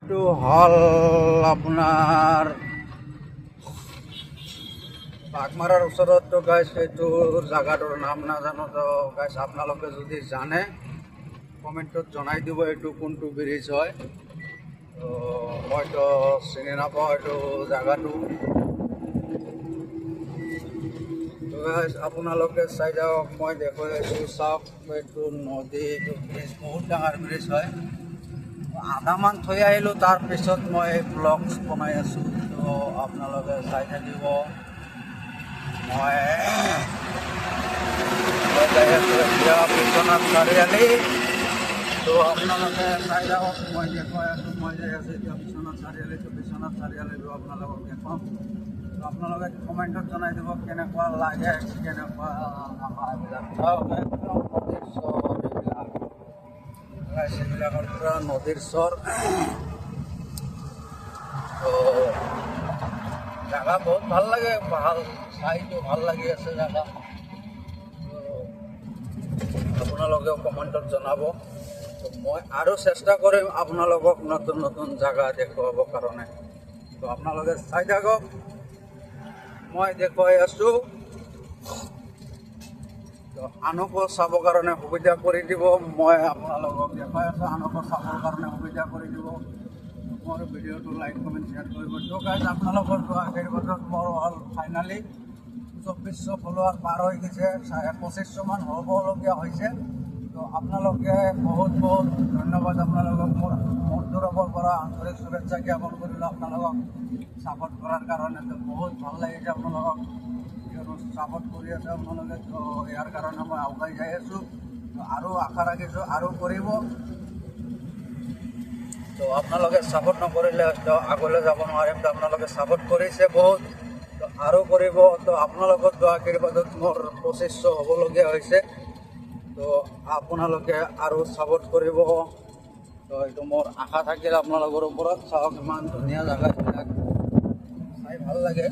এইটো হল আপোনাৰ বাঘমাৰাৰ ওচৰত। তো গাইছ এইটোৰ জাগাটোৰ নাম নাজানো। তো গাইছ আপোনালোকে যদি জানে কমেণ্টত জনাই দিব এইটো কোনটো ব্ৰিজ হয়। তো মইতো চিনি নাপাওঁ এইটো জাগাটো। তো গাইছ আপোনালোকে চাই যাওক, মই দেখুৱাই আছোঁ। চাওক এইটো নদী, এইটো ব্ৰিজ বহুত ডাঙৰ ব্ৰিজ হয়। আধামান থৈ আহিলোঁ, তাৰপিছত মই ব্লগছ বনাই আছোঁ। তো আপোনালোকে চাই থাকিব। মই যাই আছোঁ এতিয়া বিশ্বনাথ চাৰিআলি। তো আপোনালোকে চাই যাওক, মই দেখুৱাই আছোঁ। মই যাই আছোঁ এতিয়া বিশ্বনাথ চাৰিআলি। তো বিশ্বনাথ চাৰিআলিটো আপোনালোকক দেখুৱাম। তো আপোনালোকে কমেণ্টত জনাই দিব কেনেকুৱা লাগে, কেনেকুৱা এইবিলাক। একদম নদীৰ চৰ এইবিলাক, সেইবিলাকৰ পৰা নদীৰ চৰ। তো জাগা বহুত ভাল লাগে, ভাল চাইটো ভাল লাগি আছে জাগা। আপোনালোকেও কমেণ্টত জনাব। তো মই আৰু চেষ্টা কৰিম আপোনালোকক নতুন নতুন জাগা দেখুৱাবৰ কাৰণে। তো আপোনালোকে চাই থাকক, মই দেখুৱাই আছোঁ। তো আনকো চাবৰ কাৰণে সুবিধা কৰি দিব। মই আপোনালোকক দেখুৱাই আছোঁ, আনকো চাবৰ কাৰণে সুবিধা কৰি দিব। মোৰ ভিডিঅ'টো লাইক কমেণ্ট শ্বেয়াৰ কৰিব। তো গাইজ আপোনালোকৰ আশীৰ্বাদত মোৰ হ'ল ফাইনেলি 2400 ফলোৱাৰ পাৰ হৈ গৈছে। 2500মান হ'বলগীয়া হৈছে। তো আপোনালোকে বহুত বহুত ধন্যবাদ। আপোনালোকক মোৰ তৰফৰ পৰা আন্তৰিক শুভেচ্ছা জ্ঞাপন কৰিলোঁ আপোনালোকক ছাপোৰ্ট কৰাৰ কাৰণে। তো বহুত ভাল লাগিছে আপোনালোকক ছাপোৰ্ট কৰি আছে আপোনালোকে। তো ইয়াৰ কাৰণে মই আগুৱাই যাই আছোঁ। তো আৰু আশা ৰাখিছোঁ আৰু কৰিব। তো আপোনালোকে ছাপোৰ্ট নকৰিলে আগলৈ যাব নোৱাৰিম। তো আপোনালোকে ছাপোৰ্ট কৰিছে বহুত, তো আৰু কৰিব। তো আপোনালোকৰ আশীৰ্বাদত মোৰ 2500 হ'বলগীয়া হৈছে। তো আপোনালোকে আৰু ছাপোৰ্ট কৰিব। তো এইটো মোৰ আশা থাকিল আপোনালোকৰ ওপৰত। চাওক ইমান ধুনীয়া জেগাবিলাক চাই ভাল লাগে।